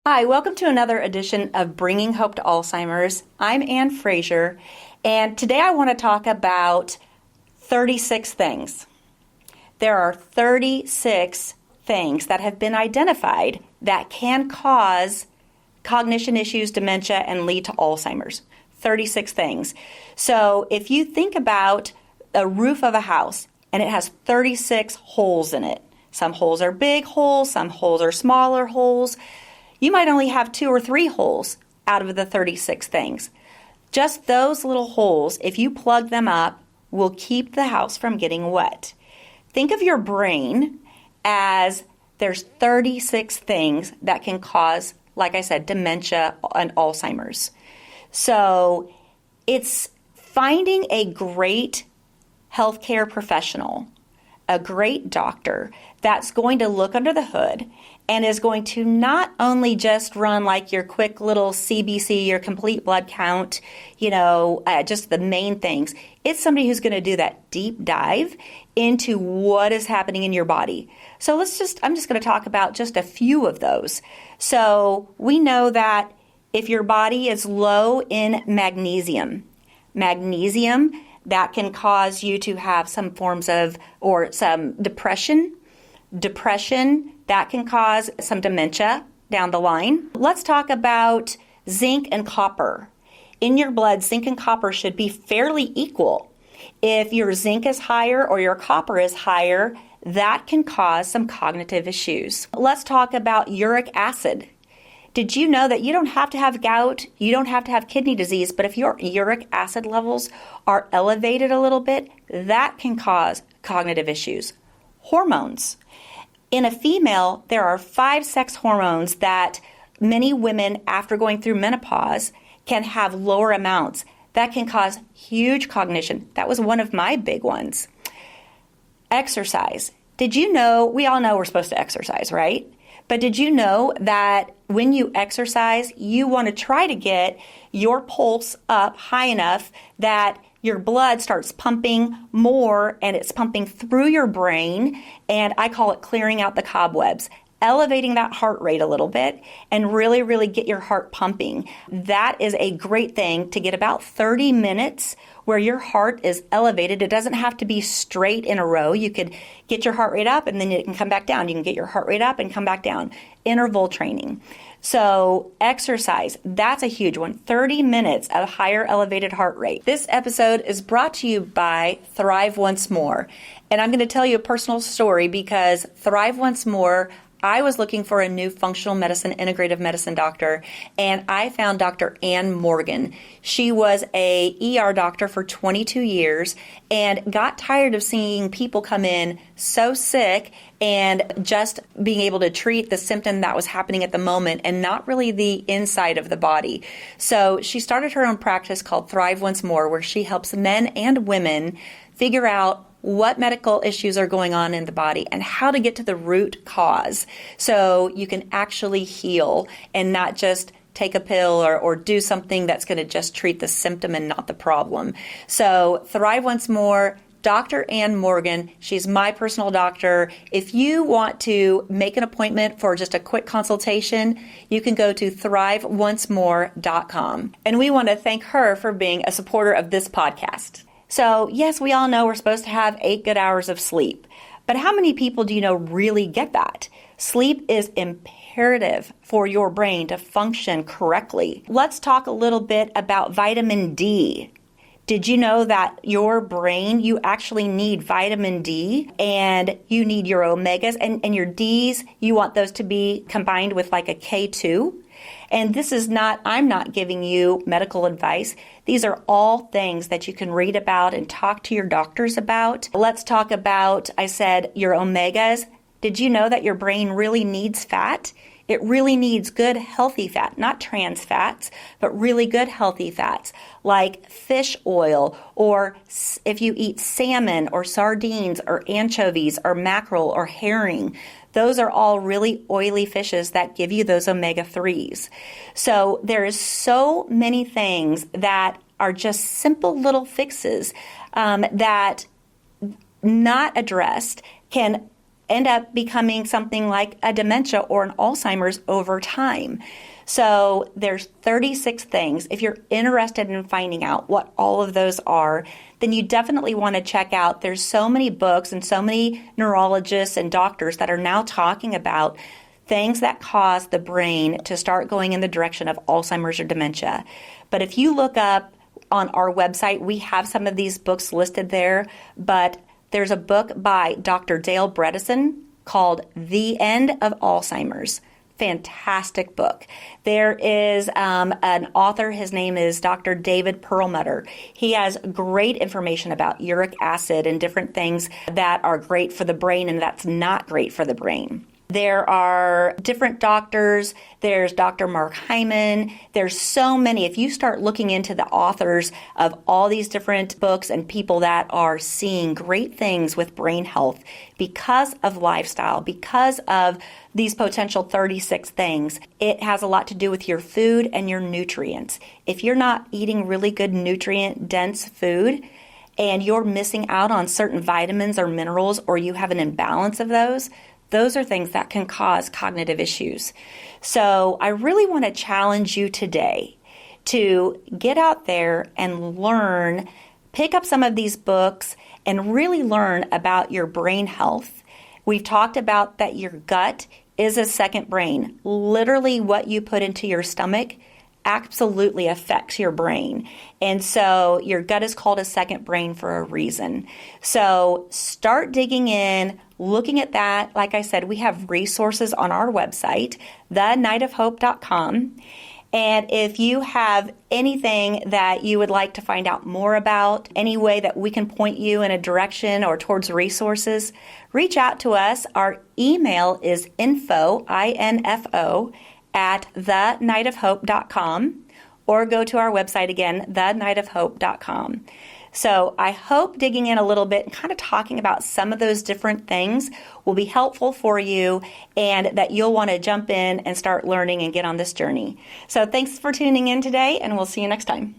Hi, welcome to another edition of Bringing Hope to Alzheimer's. I'm Ann Fraser, and today I want to talk about 36 things. There are 36 things that have been identified that can cause cognition issues, dementia, and lead to Alzheimer's. 36 things. So if you think about a roof of a house and it has 36 holes in it, some holes are big holes, some holes are smaller holes. You might only have 2 or 3 holes out of the 36 things. Just those little holes, if you plug them up, will keep the house from getting wet. Think of your brain as there's 36 things that can cause, like I said, dementia and Alzheimer's. So it's finding a great healthcare professional, a great doctor that's going to look under the hood and is going to not only just run like your quick little CBC, your complete blood count, just the main things. It's somebody who's going to do that deep dive into what is happening in your body. So I'm just going to talk about just a few of those. So we know that if your body is low in magnesium, that can cause you to have some forms of, or some depression, that can cause some dementia down the line. Let's talk about zinc and copper. In your blood, zinc and copper should be fairly equal. If your zinc is higher or your copper is higher, that can cause some cognitive issues. Let's talk about uric acid. Did you know that you don't have to have gout, you don't have to have kidney disease, but if your uric acid levels are elevated a little bit, that can cause cognitive issues. Hormones. In a female, there are 5 sex hormones that many women after going through menopause can have lower amounts. That can cause huge cognition. That was one of my big ones. Exercise. Did you know, we all know we're supposed to exercise, right? But did you know that when you exercise, you want to try to get your pulse up high enough that your blood starts pumping more and it's pumping through your brain, and I call it clearing out the cobwebs, elevating that heart rate a little bit and really, really get your heart pumping. That is a great thing to get about 30 minutes where your heart is elevated. It doesn't have to be straight in a row. You could get your heart rate up and then it can come back down. You can get your heart rate up and come back down. Interval training. So exercise, that's a huge one. 30 minutes of higher elevated heart rate. This episode is brought to you by Thrive Once More. And I'm going to tell you a personal story because Thrive Once More, I was looking for a new functional medicine, integrative medicine doctor, and I found Dr. Ann Morgan. She was a ER doctor for 22 years and got tired of seeing people come in so sick and just being able to treat the symptom that was happening at the moment and not really the inside of the body. So she started her own practice called Thrive Once More, where she helps men and women figure out what medical issues are going on in the body and how to get to the root cause so you can actually heal and not just take a pill or do something that's going to just treat the symptom and not the problem. So Thrive Once More, Dr. Ann Morgan, she's my personal doctor. If you want to make an appointment for just a quick consultation, you can go to thriveoncemore.com. And we want to thank her for being a supporter of this podcast. So, yes, we all know we're supposed to have 8 good hours of sleep. But how many people do you know really get that? Sleep is imperative for your brain to function correctly. Let's talk a little bit about vitamin D. Did you know that your brain, you actually need vitamin D and you need your omegas and your Ds, you want those to be combined with like a K2? And this is not, I'm not giving you medical advice. These are all things that you can read about and talk to your doctors about. Let's talk about, I said, your omegas. Did you know that your brain really needs fat? It really needs good, healthy fat, not trans fats, but really good, healthy fats, like fish oil, or if you eat salmon or sardines or anchovies or mackerel or herring. Those are all really oily fishes that give you those omega-3s. So there is so many things that are just simple little fixes that not addressed can end up becoming something like a dementia or an Alzheimer's over time. So there's 36 things. If you're interested in finding out what all of those are, then you definitely want to check out. There's so many books and so many neurologists and doctors that are now talking about things that cause the brain to start going in the direction of Alzheimer's or dementia. But if you look up on our website, we have some of these books listed there, but there's a book by Dr. Dale Bredesen called The End of Alzheimer's. Fantastic book. There is an author, his name is Dr. David Perlmutter. He has great information about uric acid and different things that are great for the brain and that's not great for the brain. There are different doctors. There's Dr. Mark Hyman. There's so many. If you start looking into the authors of all these different books and people that are seeing great things with brain health because of lifestyle, because of these potential 36 things, it has a lot to do with your food and your nutrients. If you're not eating really good nutrient-dense food, and you're missing out on certain vitamins or minerals, or you have an imbalance of those are things that can cause cognitive issues. So I really want to challenge you today to get out there and learn, pick up some of these books and really learn about your brain health. We've talked about that your gut is a second brain. Literally what you put into your stomach absolutely affects your brain. And so your gut is called a second brain for a reason. So start digging in, looking at that. Like I said, we have resources on our website, thenightofhope.com. And if you have anything that you would like to find out more about, any way that we can point you in a direction or towards resources, reach out to us. Our email is info, I-N-F-O, at thenightofhope.com, or go to our website again, thenightofhope.com. So I hope digging in a little bit and kind of talking about some of those different things will be helpful for you and that you'll want to jump in and start learning and get on this journey. So thanks for tuning in today, and we'll see you next time.